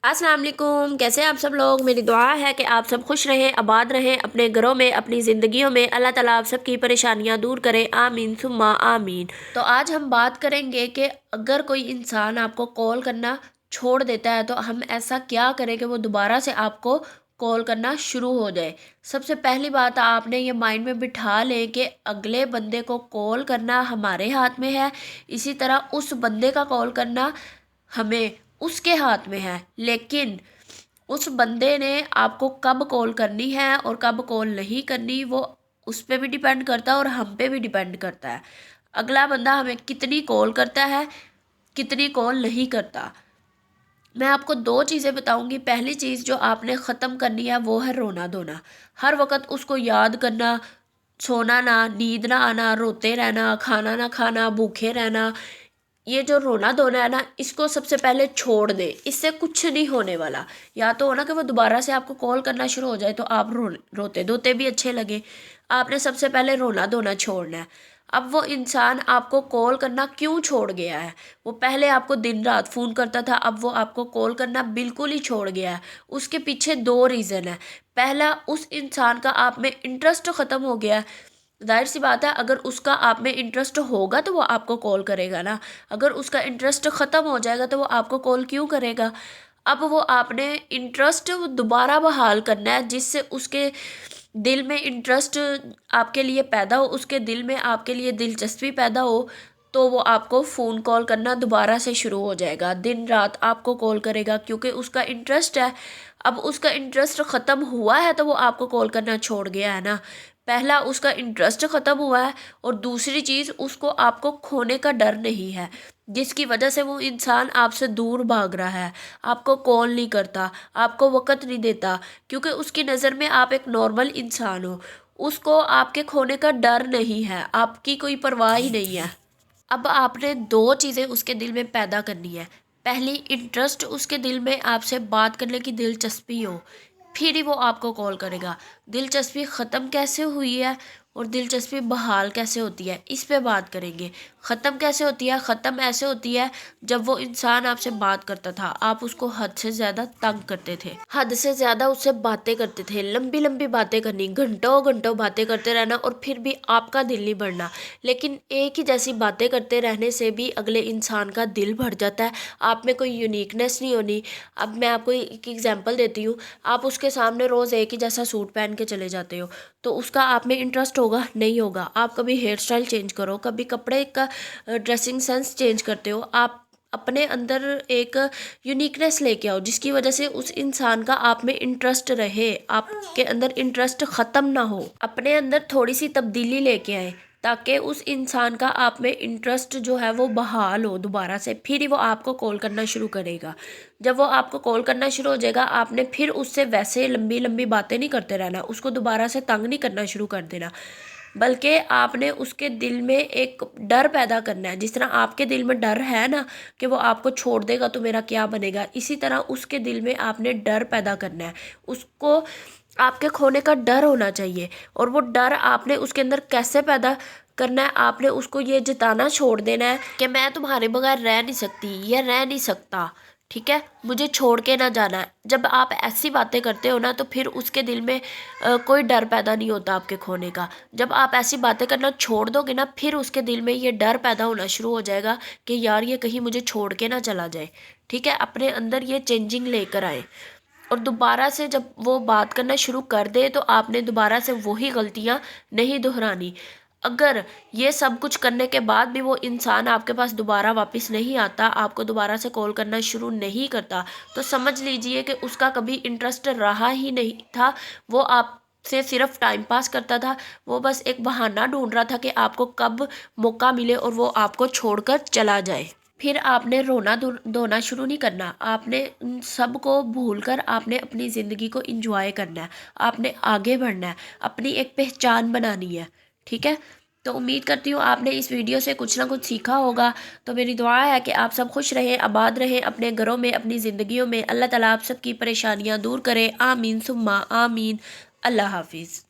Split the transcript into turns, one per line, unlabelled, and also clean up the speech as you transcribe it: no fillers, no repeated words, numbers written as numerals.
अस्सलाम वालेकुम। कैसे हैं आप सब लोग। मेरी दुआ है कि आप सब खुश रहें, आबाद रहें अपने घरों में, अपनी ज़िंदगियों में। अल्लाह ताला आप सबकी परेशानियां दूर करे, आमीन सुम्मा आमीन। तो आज हम बात करेंगे कि अगर कोई इंसान आपको कॉल करना छोड़ देता है तो हम ऐसा क्या करें कि वो दोबारा से आपको कॉल करना शुरू हो जाए। सबसे पहली बात आपने ये माइंड में बिठा लें कि अगले बंदे को कॉल करना हमारे हाथ में है, इसी तरह उस बंदे का कॉल करना हमें उसके हाथ में है। लेकिन उस बंदे ने आपको कब कॉल करनी है और कब कॉल नहीं करनी, वो उस पर भी डिपेंड करता है और हम पे भी डिपेंड करता है। अगला बंदा हमें कितनी कॉल करता है, कितनी कॉल नहीं करता। मैं आपको दो चीज़ें बताऊंगी। पहली चीज़ जो आपने ख़त्म करनी है वो है रोना धोना। हर वक्त उसको याद करना, सोना ना, नींद ना आना, रोते रहना, खाना ना खाना, भूखे रहना। ये जो रोना धोना है ना, इसको सबसे पहले छोड़ दे। इससे कुछ नहीं होने वाला। या तो हो ना कि वो दोबारा से आपको कॉल करना शुरू हो जाए तो आप रोते धोते भी अच्छे लगे। आपने सबसे पहले रोना धोना छोड़ना है। अब वो इंसान आपको कॉल करना क्यों छोड़ गया है। वो पहले आपको दिन रात फ़ोन करता था, अब वो आपको कॉल करना बिल्कुल ही छोड़ गया है। उसके पीछे दो रीज़न है। पहला, उस इंसान का आप में इंटरेस्ट ख़त्म हो गया है। जाहिर सी बात है, अगर उसका आप में इंटरेस्ट होगा तो वो आपको कॉल करेगा ना। अगर उसका इंटरेस्ट ख़त्म हो जाएगा तो वो आपको कॉल क्यों करेगा। अब वो आपने इंटरेस्ट दोबारा बहाल करना है, जिससे उसके दिल में इंटरेस्ट आपके लिए पैदा हो, उसके दिल में आपके लिए दिलचस्पी पैदा हो। तो वो आपको फ़ोन कॉल करना दोबारा से शुरू हो जाएगा, दिन रात आपको कॉल करेगा क्योंकि उसका इंटरेस्ट है। अब उसका इंटरेस्ट ख़त्म हुआ है तो वो आपको कॉल करना छोड़ गया है ना। पहला, उसका इंटरेस्ट ख़त्म हुआ है, और दूसरी चीज़, उसको आपको खोने का डर नहीं है, जिसकी वजह से वो इंसान आपसे दूर भाग रहा है, आपको कॉल नहीं करता, आपको वक़्त नहीं देता, क्योंकि उसकी नज़र में आप एक नॉर्मल इंसान हो। उसको आपके खोने का डर नहीं है, आपकी कोई परवाह ही नहीं है। अब आपने दो चीज़ें उसके दिल में पैदा करनी है। पहली, इंटरेस्ट उसके दिल में आपसे बात करने की दिलचस्पी हो, फिर ही वो आपको कॉल करेगा। दिलचस्पी ख़त्म कैसे हुई है और दिलचस्पी बहाल कैसे होती है, इस पे बात करेंगे। ख़त्म कैसे होती है? ख़त्म ऐसे होती है जब वो इंसान आपसे बात करता था, आप उसको हद से ज़्यादा तंग करते थे, हद से ज़्यादा उससे बातें करते थे, लंबी लंबी बातें करनी, घंटों घंटों बातें करते रहना, और फिर भी आपका दिल नहीं भरना। लेकिन एक ही जैसी बातें करते रहने से भी अगले इंसान का दिल भर जाता है। आप में कोई यूनिकनेस नहीं होनी। अब मैं आपको एक एग्जांपल देती हूँ। आप उसके सामने रोज़ एक ही जैसा सूट पहन के चले जाते हो तो उसका आप में इंटरेस्ट होगा? नहीं होगा। आप कभी हेयर स्टाइल चेंज करो, कभी कपड़े का ड्रेसिंग सेंस चेंज करते हो, आप अपने अंदर एक यूनिकनेस लेके आओ जिसकी वजह से उस इंसान का आप में इंटरेस्ट रहे, आपके अंदर इंटरेस्ट ख़त्म ना हो। अपने अंदर थोड़ी सी तब्दीली लेके आए ताकि उस इंसान का आप में इंटरेस्ट जो है वो बहाल हो दोबारा से, फिर ही वो आपको कॉल करना शुरू करेगा। जब वो आपको कॉल करना शुरू हो जाएगा, आपने फिर उससे वैसे लंबी लंबी बातें नहीं करते रहना, उसको दोबारा से तंग नहीं करना शुरू कर देना, बल्कि आपने उसके दिल में एक डर पैदा करना है। जिस तरह आपके दिल में डर है ना कि वो आपको छोड़ देगा तो मेरा क्या बनेगा, इसी तरह उसके दिल में आपने डर पैदा करना है। उसको आपके खोने का डर होना चाहिए। और वो डर आपने उसके अंदर कैसे पैदा करना है? आपने उसको ये जताना छोड़ देना है कि मैं तुम्हारे बगैर रह नहीं सकती या रह नहीं सकता, ठीक है, मुझे छोड़ के ना जाना है। जब आप ऐसी बातें करते हो ना तो फिर उसके दिल में कोई डर पैदा नहीं होता आपके खोने का। जब आप ऐसी बातें करना छोड़ दोगे ना, फिर उसके दिल में ये डर पैदा होना शुरू हो जाएगा कि यार ये कहीं मुझे छोड़ के ना चला जाए। ठीक है, अपने अंदर ये चेंजिंग लेकर आए। और दोबारा से जब वो बात करना शुरू कर दे तो आपने दोबारा से वही गलतियां नहीं दोहरानी। अगर ये सब कुछ करने के बाद भी वो इंसान आपके पास दोबारा वापस नहीं आता, आपको दोबारा से कॉल करना शुरू नहीं करता, तो समझ लीजिए कि उसका कभी इंटरेस्ट रहा ही नहीं था। वो आप से सिर्फ टाइम पास करता था। वो बस एक बहाना ढूंढ रहा था कि आपको कब मौका मिले और वो आपको छोड़कर चला जाए। फिर आपने रोना धोना शुरू नहीं करना। आपने उन सब को भूल कर आपने अपनी ज़िंदगी को इंजॉय करना है। आपने आगे बढ़ना है, अपनी एक पहचान बनानी है। ठीक है, तो उम्मीद करती हूँ आपने इस वीडियो से कुछ ना कुछ सीखा होगा। तो मेरी दुआ है कि आप सब खुश रहें, आबाद रहें अपने घरों में, अपनी ज़िंदगियों में। अल्लाह ताला आप सबकी परेशानियाँ दूर करे, आमीन सुम्मा आमीन। अल्लाह हाफिज़।